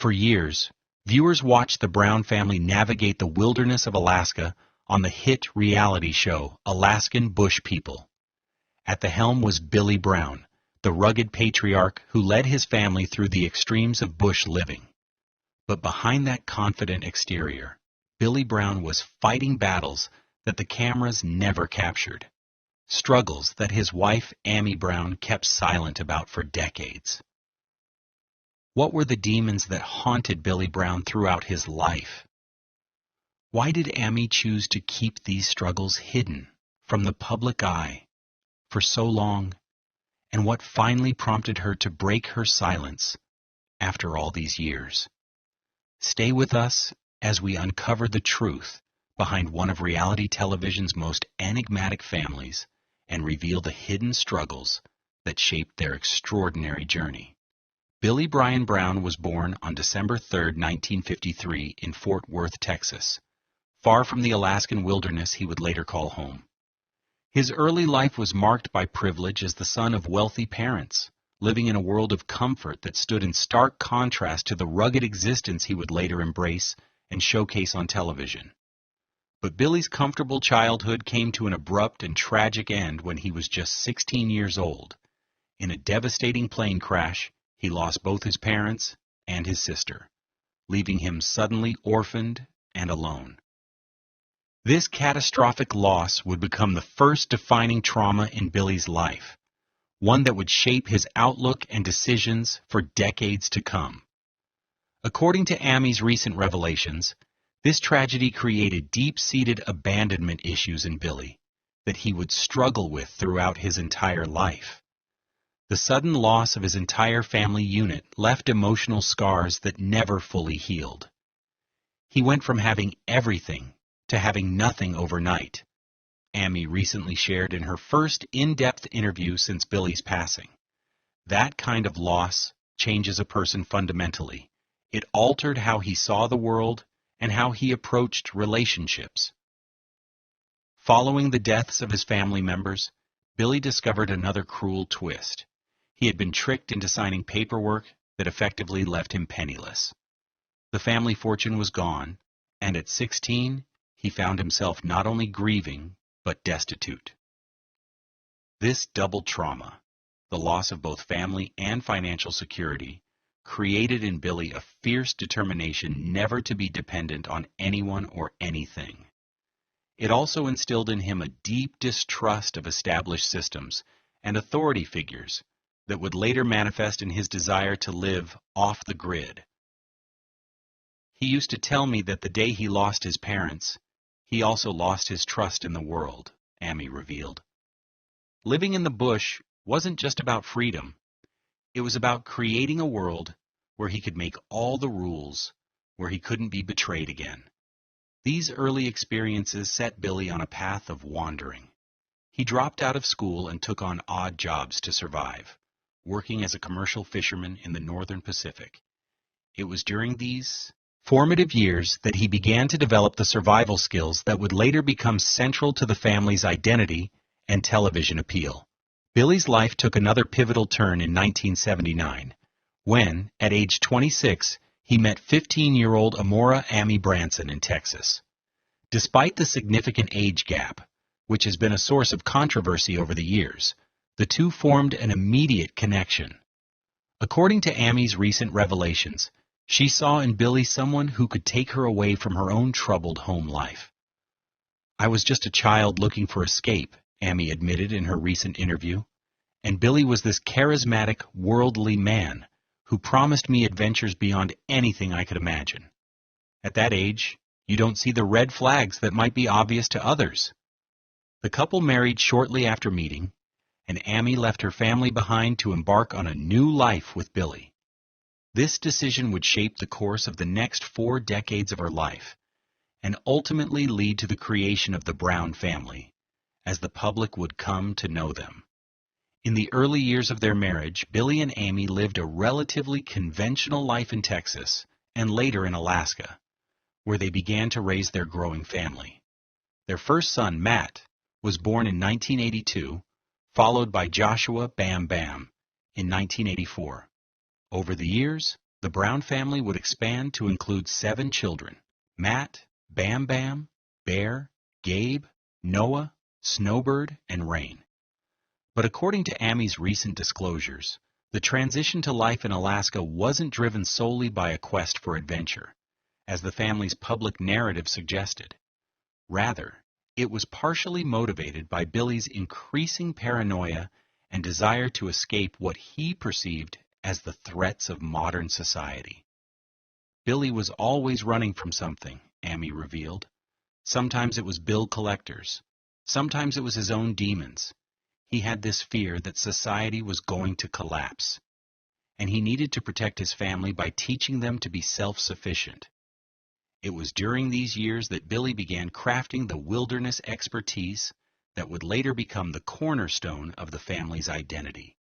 For years, viewers watched the Brown family navigate the wilderness of Alaska on the hit reality show Alaskan Bush People. At the helm was Billy Brown, the rugged patriarch who led his family through the extremes of bush living. But behind that confident exterior, Billy Brown was fighting battles that the cameras never captured, struggles that his wife, Amy Brown, kept silent about for decades. What were the demons that haunted Billy Brown throughout his life? Why did Amy choose to keep these struggles hidden from the public eye for so long? And what finally prompted her to break her silence after all these years? Stay with us as we uncover the truth behind one of reality television's most enigmatic families and reveal the hidden struggles that shaped their extraordinary journey. Billy Brian Brown was born on December 3, 1953, in Fort Worth, Texas, far from the Alaskan wilderness he would later call home. His early life was marked by privilege as the son of wealthy parents, living in a world of comfort that stood in stark contrast to the rugged existence he would later embrace and showcase on television. But Billy's comfortable childhood came to an abrupt and tragic end when he was just 16 years old. In a devastating plane crash, he lost both his parents and his sister, leaving him suddenly orphaned and alone. This catastrophic loss would become the first defining trauma in Billy's life, one that would shape his outlook and decisions for decades to come. According to Amy's recent revelations, this tragedy created deep-seated abandonment issues in Billy that he would struggle with throughout his entire life. The sudden loss of his entire family unit left emotional scars that never fully healed. He went from having everything to having nothing overnight. Amy recently shared in her first in-depth interview since Billy's passing. That kind of loss changes a person fundamentally. It altered how he saw the world and how he approached relationships. Following the deaths of his family members, Billy discovered another cruel twist. He had been tricked into signing paperwork that effectively left him penniless. The family fortune was gone, and at 16, he found himself not only grieving, but destitute. This double trauma, the loss of both family and financial security, created in Billy a fierce determination never to be dependent on anyone or anything. It also instilled in him a deep distrust of established systems and authority figures that would later manifest in his desire to live off the grid. He used to tell me that the day he lost his parents, he also lost his trust in the world, Amy revealed. Living in the bush wasn't just about freedom. It was about creating a world where he could make all the rules, where he couldn't be betrayed again. These early experiences set Billy on a path of wandering. He dropped out of school and took on odd jobs to survive, working as a commercial fisherman in the northern Pacific. It was during these formative years that he began to develop the survival skills that would later become central to the family's identity and television appeal. Billy's life took another pivotal turn in 1979, when, at age 26, he met 15-year-old Amora Amy Branson in Texas. Despite the significant age gap, which has been a source of controversy over the years, the two formed an immediate connection. According to Amy's recent revelations, she saw in Billy someone who could take her away from her own troubled home life. "I was just a child looking for escape," Amy admitted in her recent interview, "and Billy was this charismatic, worldly man who promised me adventures beyond anything I could imagine. At that age, you don't see the red flags that might be obvious to others." The couple married shortly after meeting, and Amy left her family behind to embark on a new life with Billy. This decision would shape the course of the next 4 decades of her life, and ultimately lead to the creation of the Brown family, as the public would come to know them. In the early years of their marriage, Billy and Amy lived a relatively conventional life in Texas, and later in Alaska, where they began to raise their growing family. Their first son, Matt, was born in 1982, followed by Joshua Bam Bam in 1984. Over the years, The Brown family would expand to include 7 children: Matt, Bam Bam, Bear, Gabe, Noah, Snowbird, and Rain. But according to Amy's recent disclosures, the transition to life in Alaska wasn't driven solely by a quest for adventure, as the family's public narrative suggested. Rather, it was partially motivated by Billy's increasing paranoia and desire to escape what he perceived as the threats of modern society. Billy was always running from something, Amy revealed. Sometimes it was bill collectors. Sometimes it was his own demons. He had this fear that society was going to collapse, and he needed to protect his family by teaching them to be self-sufficient. It was during these years that Billy began crafting the wilderness expertise that would later become the cornerstone of the family's identity.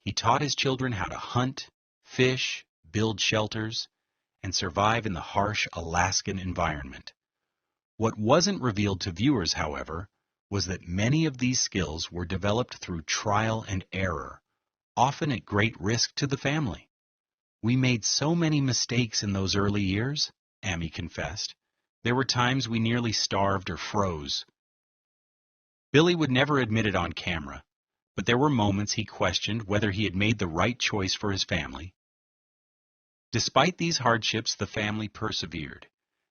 He taught his children how to hunt, fish, build shelters, and survive in the harsh Alaskan environment. What wasn't revealed to viewers, however, was that many of these skills were developed through trial and error, often at great risk to the family. "We made so many mistakes in those early years," Amy confessed. "There were times we nearly starved or froze." Billy would never admit it on camera, but there were moments he questioned whether he had made the right choice for his family. Despite these hardships, the family persevered,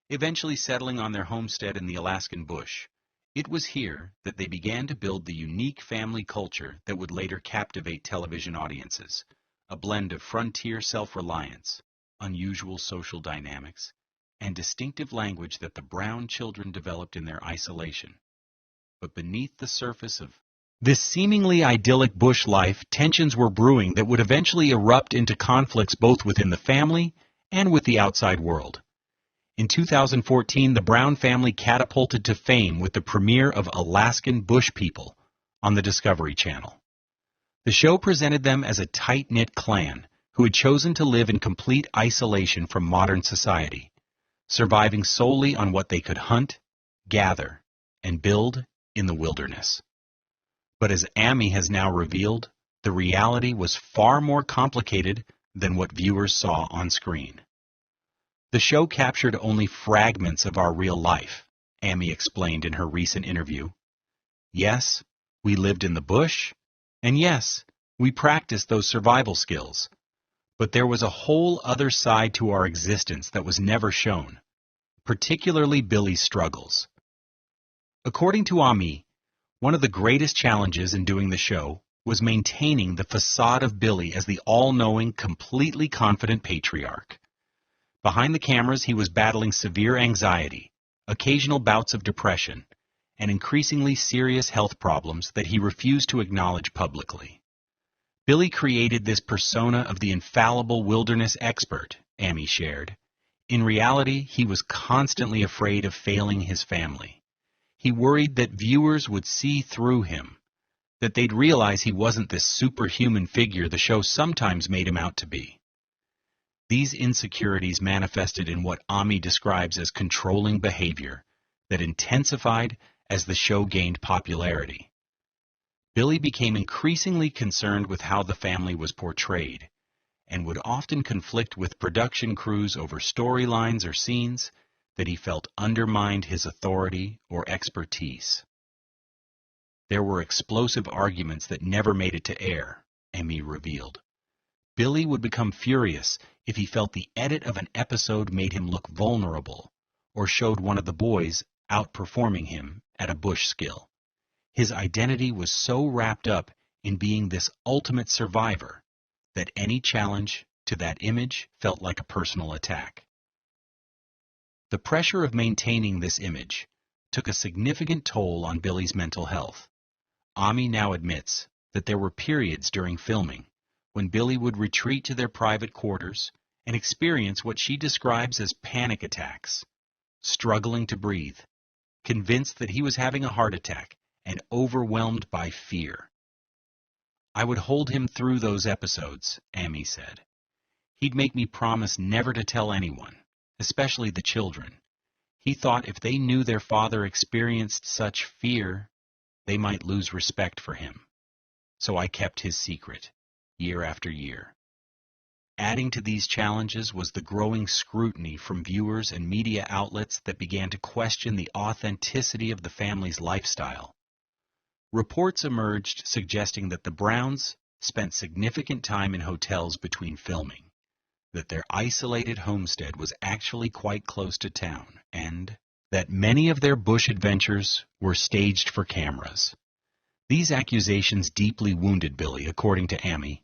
eventually settling on their homestead in the Alaskan bush. It was here that they began to build the unique family culture that would later captivate television audiences, a blend of frontier self-reliance, unusual social dynamics, and distinctive language that the Brown children developed in their isolation. But beneath the surface of this seemingly idyllic bush life, tensions were brewing that would eventually erupt into conflicts both within the family and with the outside world. In 2014, the Brown family catapulted to fame with the premiere of Alaskan Bush People on the Discovery Channel. The show presented them as a tight-knit clan who had chosen to live in complete isolation from modern society, surviving solely on what they could hunt, gather, and build in the wilderness. But as Amy has now revealed, the reality was far more complicated than what viewers saw on screen. "The show captured only fragments of our real life," Amy explained in her recent interview. "Yes, we lived in the bush, and yes, we practiced those survival skills. But there was a whole other side to our existence that was never shown, particularly Billy's struggles." According to Amy, one of the greatest challenges in doing the show was maintaining the facade of Billy as the all-knowing, completely confident patriarch. Behind the cameras, he was battling severe anxiety, occasional bouts of depression, and increasingly serious health problems that he refused to acknowledge publicly. Billy created this persona of the infallible wilderness expert, Amy shared. In reality, he was constantly afraid of failing his family. He worried that viewers would see through him, that they'd realize he wasn't this superhuman figure the show sometimes made him out to be. These insecurities manifested in what Amy describes as controlling behavior that intensified as the show gained popularity. Billy became increasingly concerned with how the family was portrayed, and would often conflict with production crews over storylines or scenes that he felt undermined his authority or expertise. There were explosive arguments that never made it to air, Amy revealed. Billy would become furious if he felt the edit of an episode made him look vulnerable or showed one of the boys outperforming him at a bush skill. His identity was so wrapped up in being this ultimate survivor that any challenge to that image felt like a personal attack. The pressure of maintaining this image took a significant toll on Billy's mental health. Amy now admits that there were periods during filming when Billy would retreat to their private quarters and experience what she describes as panic attacks, struggling to breathe, convinced that he was having a heart attack, and overwhelmed by fear. "I would hold him through those episodes," Amy said. "He'd make me promise never to tell anyone, especially the children. He thought if they knew their father experienced such fear, they might lose respect for him. So I kept his secret, year after year." Adding to these challenges was the growing scrutiny from viewers and media outlets that began to question the authenticity of the family's lifestyle. Reports emerged suggesting that the Browns spent significant time in hotels between filming, that their isolated homestead was actually quite close to town, and that many of their bush adventures were staged for cameras. These accusations deeply wounded Billy, according to Amy.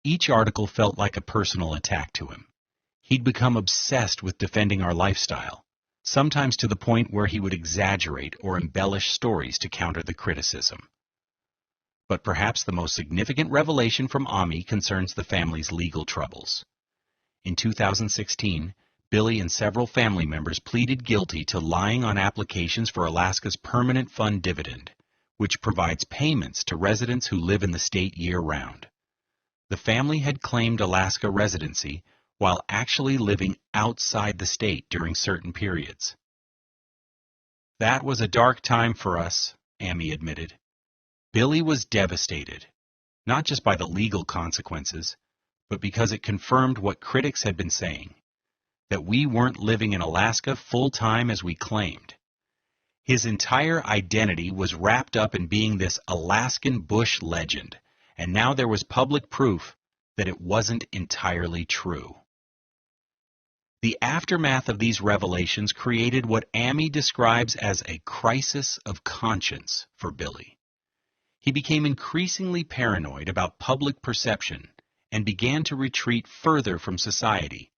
Each article felt like a personal attack to him. He'd become obsessed with defending our lifestyle, sometimes to the point where he would exaggerate or embellish stories to counter the criticism. But perhaps the most significant revelation from Amy concerns the family's legal troubles. In 2016, Billy and several family members pleaded guilty to lying on applications for Alaska's Permanent Fund Dividend, which provides payments to residents who live in the state year-round. The family had claimed Alaska residency while actually living outside the state during certain periods. "That was a dark time for us," Amy admitted. Billy was devastated, not just by the legal consequences, but because it confirmed what critics had been saying, that we weren't living in Alaska full-time as we claimed. His entire identity was wrapped up in being this Alaskan bush legend, and now there was public proof that it wasn't entirely true. The aftermath of these revelations created what Amy describes as a crisis of conscience for Billy. He became increasingly paranoid about public perception and began to retreat further from society,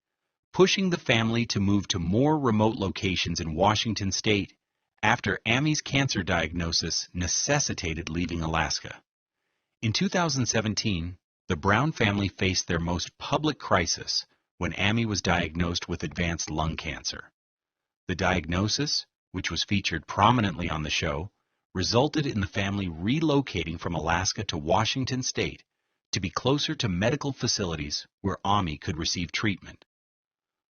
pushing the family to move to more remote locations in Washington state after Amy's cancer diagnosis necessitated leaving Alaska. In 2017, the Brown family faced their most public crisis when Amy was diagnosed with advanced lung cancer. The diagnosis, which was featured prominently on the show, resulted in the family relocating from Alaska to Washington state to be closer to medical facilities where Amy could receive treatment.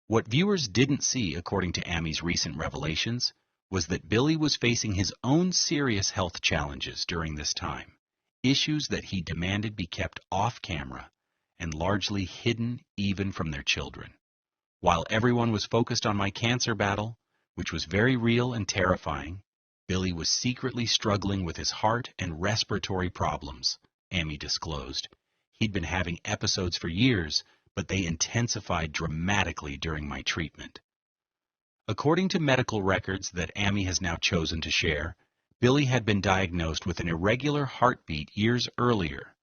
What viewers didn't see, according to Amy's recent revelations, was that Billy was facing his own serious health challenges during this time. Issues that he demanded be kept off camera and largely hidden even from their children. While everyone was focused on my cancer battle, which was very real and terrifying, Billy was secretly struggling with his heart and respiratory problems, Amy disclosed. He'd been having episodes for years, but they intensified dramatically during my treatment. According to medical records that Amy has now chosen to share, Billy had been diagnosed with an irregular heartbeat years earlier,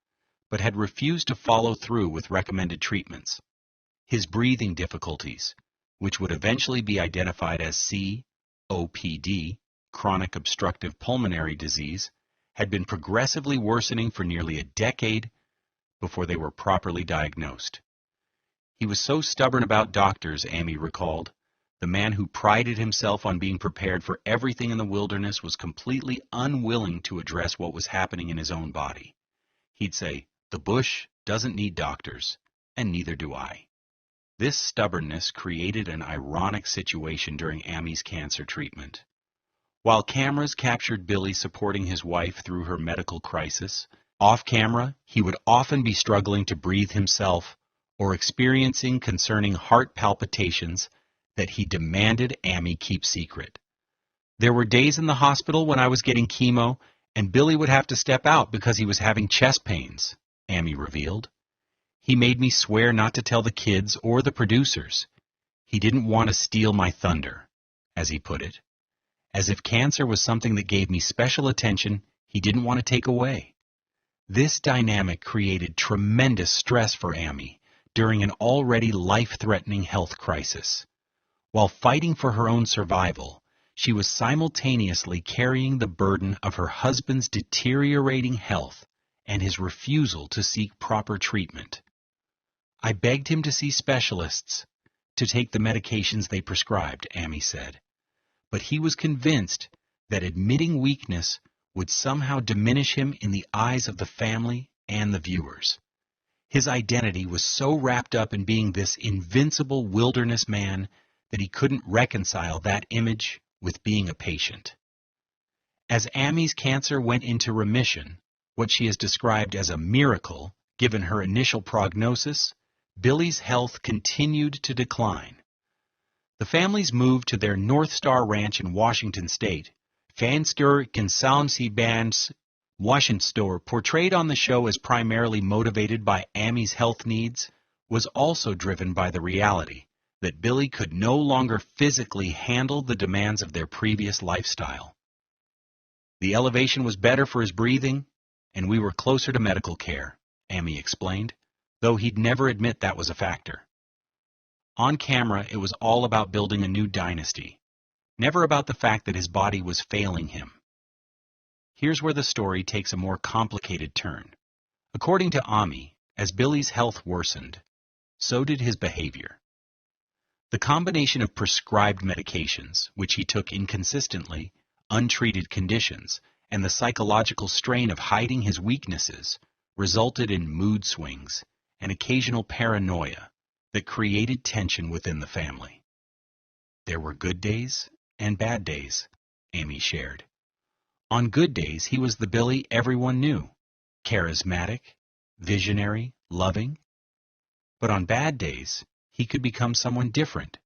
but had refused to follow through with recommended treatments. His breathing difficulties, which would eventually be identified as COPD, chronic obstructive pulmonary disease, had been progressively worsening for nearly a decade before they were properly diagnosed. He was so stubborn about doctors, Amy recalled. The man who prided himself on being prepared for everything in the wilderness was completely unwilling to address what was happening in his own body. He'd say, "The bush doesn't need doctors, and neither do I." This stubbornness created an ironic situation during Amy's cancer treatment. While cameras captured Billy supporting his wife through her medical crisis, off camera, he would often be struggling to breathe himself or experiencing concerning heart palpitations that he demanded Amy keep secret. "There were days in the hospital when I was getting chemo, and Billy would have to step out because he was having chest pains," Amy revealed. "He made me swear not to tell the kids or the producers. He didn't want to steal my thunder," as he put it. As if cancer was something that gave me special attention he didn't want to take away. This dynamic created tremendous stress for Amy during an already life-threatening health crisis. While fighting for her own survival, she was simultaneously carrying the burden of her husband's deteriorating health and his refusal to seek proper treatment. "I begged him to see specialists, to take the medications they prescribed," Amy said. "But he was convinced that admitting weakness would somehow diminish him in the eyes of the family and the viewers. His identity was so wrapped up in being this invincible wilderness man that he couldn't reconcile that image with being a patient." As Amy's cancer went into remission, what she has described as a miracle given her initial prognosis, Billy's health continued to decline. The families moved to their North Star Ranch in Washington State. Fansker Bands Washington, portrayed on the show as primarily motivated by Amy's health needs, was also driven by the reality that Billy could no longer physically handle the demands of their previous lifestyle. The elevation was better for his breathing, and we were closer to medical care, Amy explained, though he'd never admit that was a factor. On camera, it was all about building a new dynasty, never about the fact that his body was failing him. Here's where the story takes a more complicated turn. According to Ami, as Billy's health worsened, so did his behavior. The combination of prescribed medications, which he took inconsistently, untreated conditions, and the psychological strain of hiding his weaknesses resulted in mood swings and occasional paranoia that created tension within the family. There were good days and bad days, Amy shared. On good days, he was the Billy everyone knew, charismatic, visionary, loving. But on bad days, he could become someone different,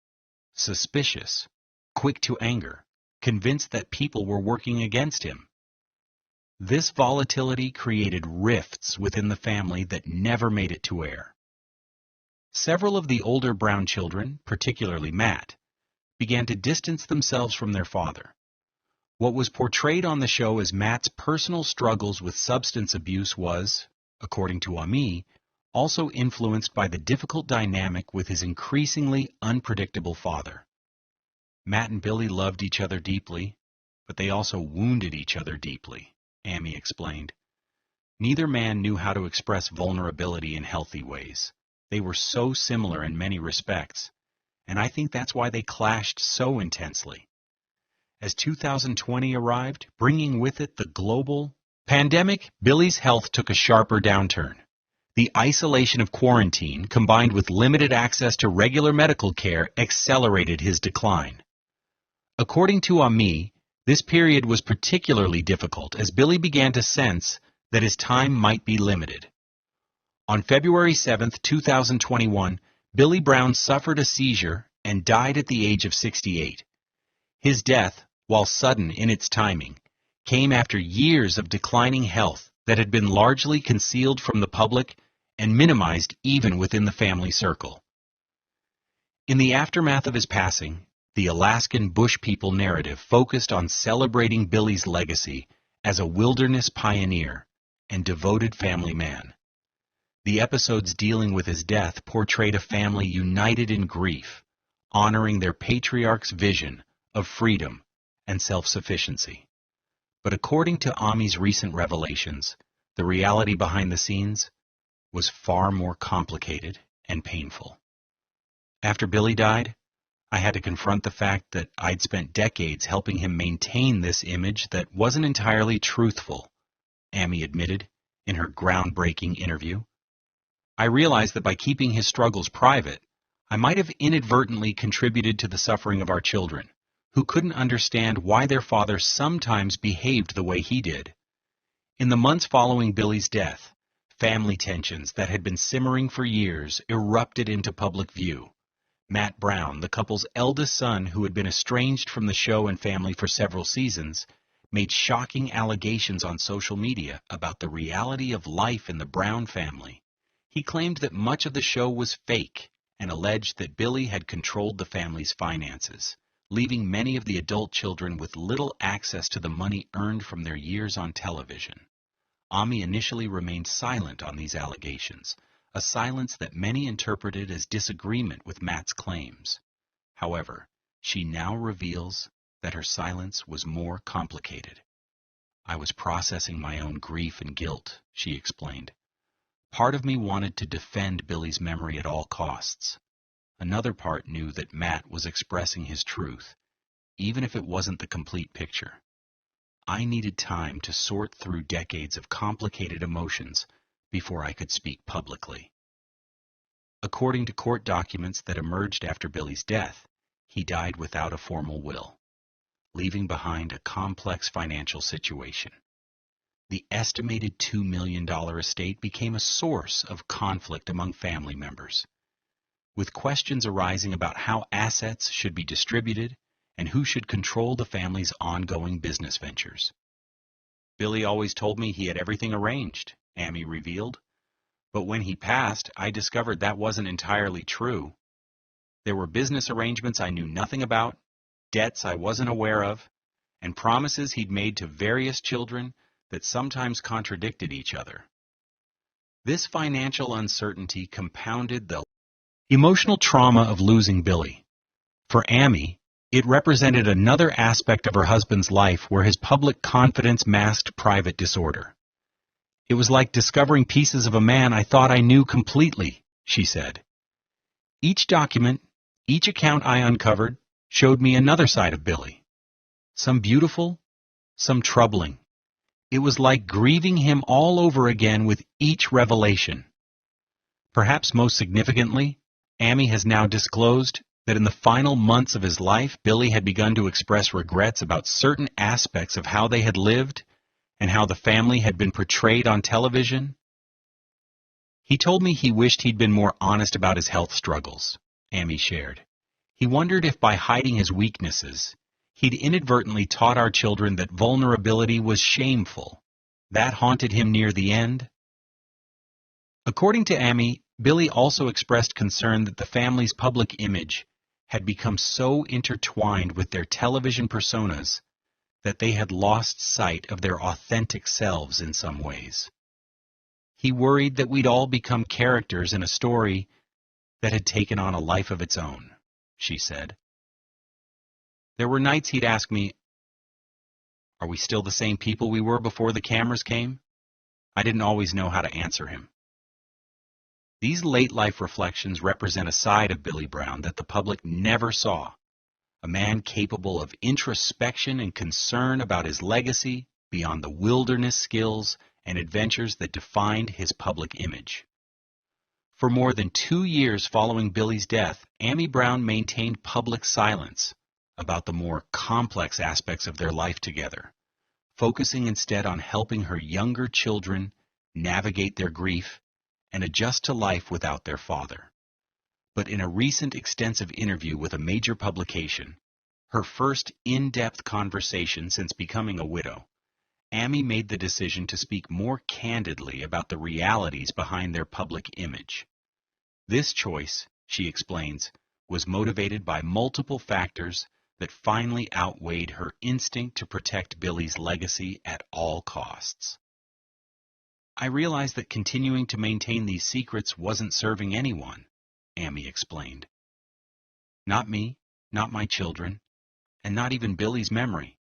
suspicious, quick to anger, convinced that people were working against him. This volatility created rifts within the family that never made it to air. Several of the older Brown children, particularly Matt, began to distance themselves from their father. What was portrayed on the show as Matt's personal struggles with substance abuse was, according to Ami, also influenced by the difficult dynamic with his increasingly unpredictable father. Matt and Billy loved each other deeply, but they also wounded each other deeply, Amy explained. Neither man knew how to express vulnerability in healthy ways. They were so similar in many respects, and I think that's why they clashed so intensely. As 2020 arrived, bringing with it the global pandemic, Billy's health took a sharper downturn. The isolation of quarantine, combined with limited access to regular medical care, accelerated his decline. According to Ami, this period was particularly difficult as Billy began to sense that his time might be limited. On February 7, 2021, Billy Brown suffered a seizure and died at the age of 68. His death, while sudden in its timing, came after years of declining health that had been largely concealed from the public and minimized even within the family circle. In the aftermath of his passing, the Alaskan Bush People narrative focused on celebrating Billy's legacy as a wilderness pioneer and devoted family man. The episodes dealing with his death portrayed a family united in grief, honoring their patriarch's vision of freedom and self-sufficiency. But according to Ami's recent revelations, the reality behind the scenes was far more complicated and painful. After Billy died, I had to confront the fact that I'd spent decades helping him maintain this image that wasn't entirely truthful, Ami admitted in her groundbreaking interview. I realized that by keeping his struggles private, I might have inadvertently contributed to the suffering of our children, who couldn't understand why their father sometimes behaved the way he did. In the months following Billy's death, family tensions that had been simmering for years erupted into public view. Matt Brown, the couple's eldest son who had been estranged from the show and family for several seasons, made shocking allegations on social media about the reality of life in the Brown family. He claimed that much of the show was fake and alleged that Billy had controlled the family's finances, leaving many of the adult children with little access to the money earned from their years on television. Ami initially remained silent on these allegations, a silence that many interpreted as disagreement with Matt's claims. However, she now reveals that her silence was more complicated. I was processing my own grief and guilt, she explained. Part of me wanted to defend Billy's memory at all costs. Another part knew that Matt was expressing his truth, even if it wasn't the complete picture. I needed time to sort through decades of complicated emotions before I could speak publicly. According to court documents that emerged after Billy's death, he died without a formal will, leaving behind a complex financial situation. The estimated $2 million estate became a source of conflict among family members, with questions arising about how assets should be distributed and who should control the family's ongoing business ventures. Billy always told me he had everything arranged, Amy revealed. But when he passed, I discovered that wasn't entirely true. There were business arrangements I knew nothing about, debts I wasn't aware of, and promises he'd made to various children that sometimes contradicted each other. This financial uncertainty compounded the emotional trauma of losing Billy. For Amy, it represented another aspect of her husband's life where his public confidence masked private disorder. It was like discovering pieces of a man I thought I knew completely, she said. Each document, each account I uncovered, showed me another side of Billy. Some beautiful, some troubling. It was like grieving him all over again with each revelation. Perhaps most significantly, Amy has now disclosed that in the final months of his life, Billy had begun to express regrets about certain aspects of how they had lived and how the family had been portrayed on television. He told me he wished he'd been more honest about his health struggles, Amy shared. He wondered if by hiding his weaknesses, he'd inadvertently taught our children that vulnerability was shameful. That haunted him near the end. According to Amy, Billy also expressed concern that the family's public image had become so intertwined with their television personas that they had lost sight of their authentic selves in some ways. He worried that we'd all become characters in a story that had taken on a life of its own, she said. There were nights he'd ask me, "Are we still the same people we were before the cameras came?" I didn't always know how to answer him. These late-life reflections represent a side of Billy Brown that the public never saw, a man capable of introspection and concern about his legacy beyond the wilderness skills and adventures that defined his public image. For more than 2 years following Billy's death, Amy Brown maintained public silence about the more complex aspects of their life together, focusing instead on helping her younger children navigate their grief and adjust to life without their father. But in a recent extensive interview with a major publication, her first in-depth conversation since becoming a widow, Amy made the decision to speak more candidly about the realities behind their public image. This choice, she explains, was motivated by multiple factors that finally outweighed her instinct to protect Billy's legacy at all costs. I realized that continuing to maintain these secrets wasn't serving anyone, Amy explained. Not me, not my children, and not even Billy's memory.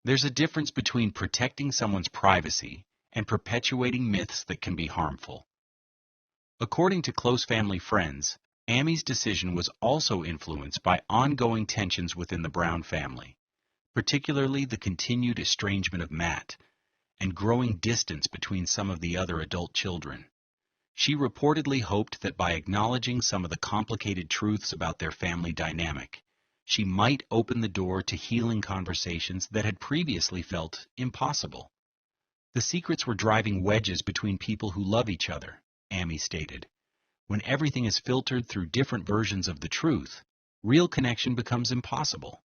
There's a difference between protecting someone's privacy and perpetuating myths that can be harmful. According to close family friends, Amy's decision was also influenced by ongoing tensions within the Brown family, particularly the continued estrangement of Matt and growing distance between some of the other adult children. She reportedly hoped that by acknowledging some of the complicated truths about their family dynamic, she might open the door to healing conversations that had previously felt impossible. The secrets were driving wedges between people who love each other, Amy stated. When everything is filtered through different versions of the truth, real connection becomes impossible.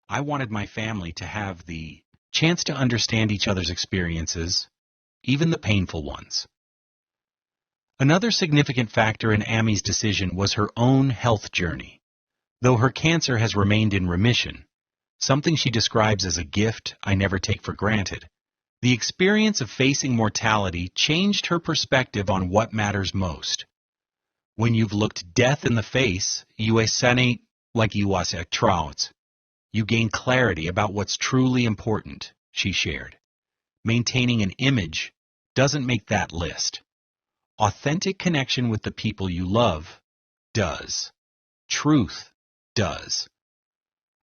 I wanted my family to have the chance to understand each other's experiences, even the painful ones. Another significant factor in Amy's decision was her own health journey. Though her cancer has remained in remission, something she describes as a gift I never take for granted, the experience of facing mortality changed her perspective on what matters most. When you've looked death in the face, you esane like you was a trout. You gain clarity about what's truly important, she shared. Maintaining an image doesn't make that list. Authentic connection with the people you love does. Truth does.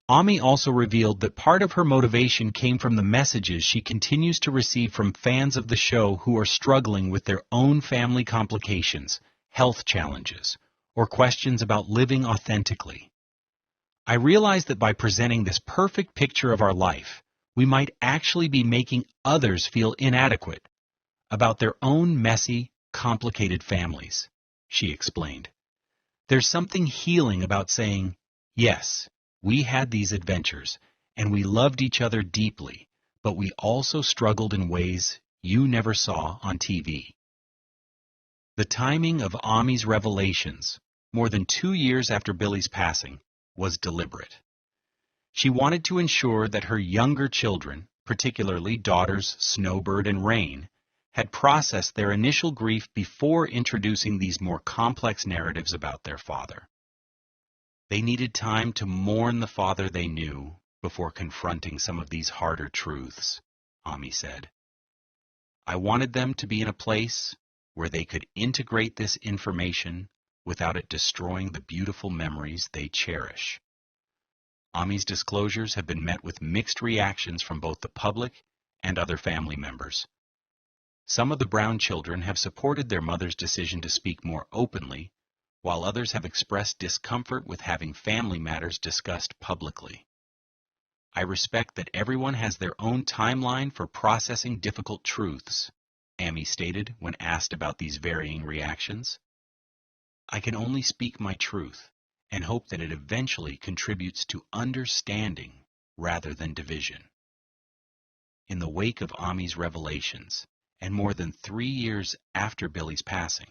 Amy also revealed that part of her motivation came from the messages she continues to receive from fans of the show who are struggling with their own family complications, health challenges, or questions about living authentically. I realized that by presenting this perfect picture of our life, we might actually be making others feel inadequate about their own messy, complicated families, she explained. There's something healing about saying, yes, we had these adventures, and we loved each other deeply, but we also struggled in ways you never saw on TV. The timing of Ami's revelations, more than 2 years after Billy's passing, was deliberate. She wanted to ensure that her younger children, particularly daughters Snowbird and Rain, had processed their initial grief before introducing these more complex narratives about their father. They needed time to mourn the father they knew before confronting some of these harder truths, Ami said. I wanted them to be in a place where they could integrate this information without it destroying the beautiful memories they cherish. Ami's disclosures have been met with mixed reactions from both the public and other family members. Some of the Brown children have supported their mother's decision to speak more openly, while others have expressed discomfort with having family matters discussed publicly. I respect that everyone has their own timeline for processing difficult truths, Ami stated when asked about these varying reactions. I can only speak my truth and hope that it eventually contributes to understanding rather than division. In the wake of Ami's revelations, and more than 3 years after Billy's passing,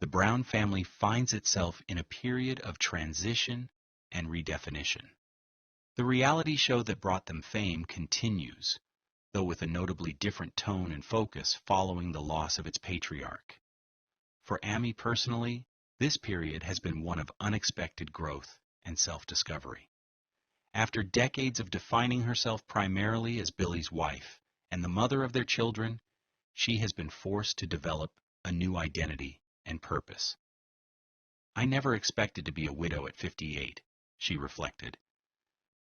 the Brown family finds itself in a period of transition and redefinition. The reality show that brought them fame continues, though with a notably different tone and focus following the loss of its patriarch. For Ami personally, this period has been one of unexpected growth and self-discovery. After decades of defining herself primarily as Billy's wife and the mother of their children, she has been forced to develop a new identity and purpose. I never expected to be a widow at 58, she reflected.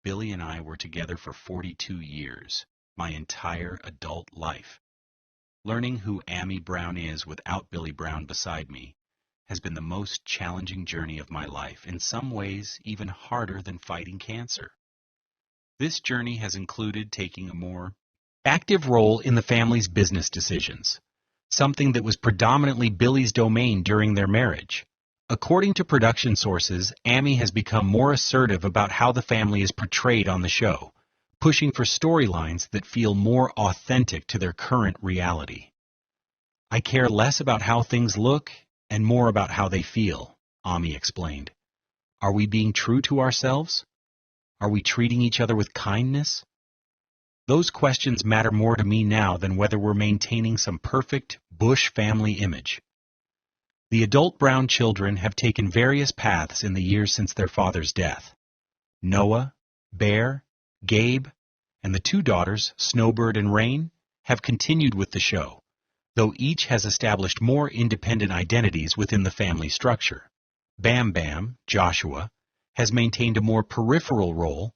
Billy and I were together for 42 years, my entire adult life. Learning who Ami Brown is without Billy Brown beside me has been the most challenging journey of my life, in some ways even harder than fighting cancer. This journey has included taking a more active role in the family's business decisions, something that was predominantly Billy's domain during their marriage. According to production sources, Ami has become more assertive about how the family is portrayed on the show, pushing for storylines that feel more authentic to their current reality. I care less about how things look and more about how they feel, Ami explained. Are we being true to ourselves? Are we treating each other with kindness? Those questions matter more to me now than whether we're maintaining some perfect Bush family image. The adult Brown children have taken various paths in the years since their father's death. Noah, Bear, Gabe, and the 2 daughters, Snowbird and Rain, have continued with the show, though each has established more independent identities within the family structure. Bam Bam, Joshua, has maintained a more peripheral role,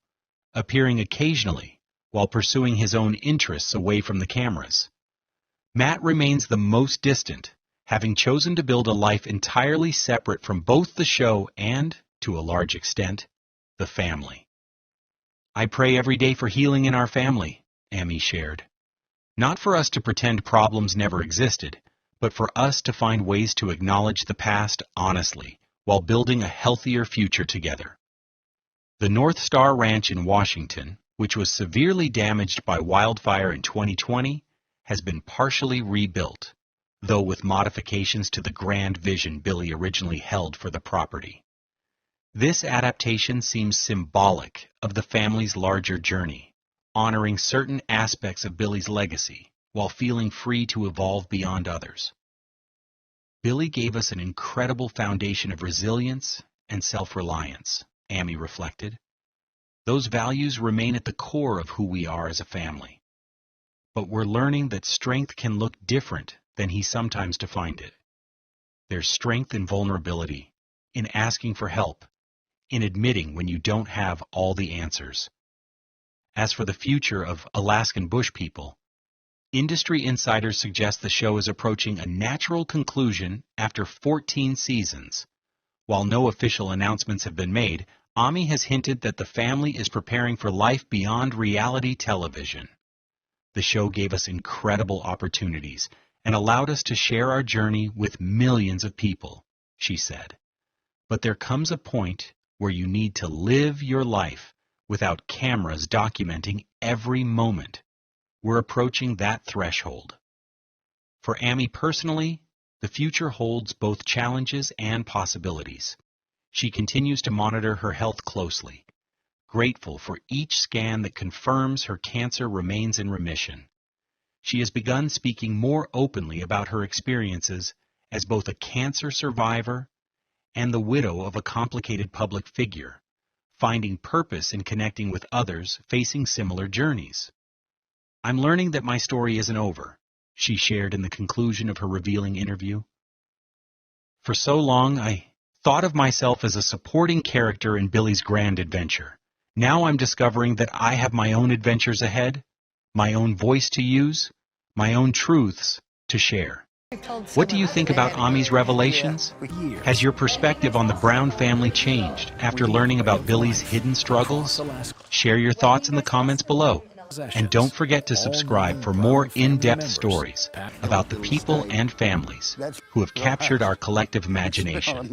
appearing occasionally while pursuing his own interests away from the cameras. Matt remains the most distant, having chosen to build a life entirely separate from both the show and, to a large extent, the family. I pray every day for healing in our family, Ami shared. Not for us to pretend problems never existed, but for us to find ways to acknowledge the past honestly while building a healthier future together. The North Star Ranch in Washington, which was severely damaged by wildfire in 2020, has been partially rebuilt, though with modifications to the grand vision Billy originally held for the property. This adaptation seems symbolic of the family's larger journey, honoring certain aspects of Billy's legacy while feeling free to evolve beyond others. Billy gave us an incredible foundation of resilience and self-reliance, Ami reflected. Those values remain at the core of who we are as a family. But we're learning that strength can look different than he sometimes defined it. There's strength in vulnerability, in asking for help, in admitting when you don't have all the answers. As for the future of Alaskan Bush People, industry insiders suggest the show is approaching a natural conclusion after 14 seasons. While no official announcements have been made, Ami has hinted that the family is preparing for life beyond reality television. The show gave us incredible opportunities and allowed us to share our journey with millions of people, she said. But there comes a point where you need to live your life without cameras documenting every moment. We're approaching that threshold. For Amy personally, the future holds both challenges and possibilities. She continues to monitor her health closely, grateful for each scan that confirms her cancer remains in remission. She has begun speaking more openly about her experiences as both a cancer survivor and the widow of a complicated public figure, finding purpose in connecting with others facing similar journeys. "I'm learning that my story isn't over," she shared in the conclusion of her revealing interview. "For so long, I thought of myself as a supporting character in Billy's grand adventure. Now I'm discovering that I have my own adventures ahead, my own voice to use, my own truths to share." What do you think about Ami's revelations? Has your perspective on the Brown family changed after learning about Billy's hidden struggles? Share your thoughts in the comments below. And don't forget to subscribe for more in-depth stories about the people and families who have captured our collective imagination.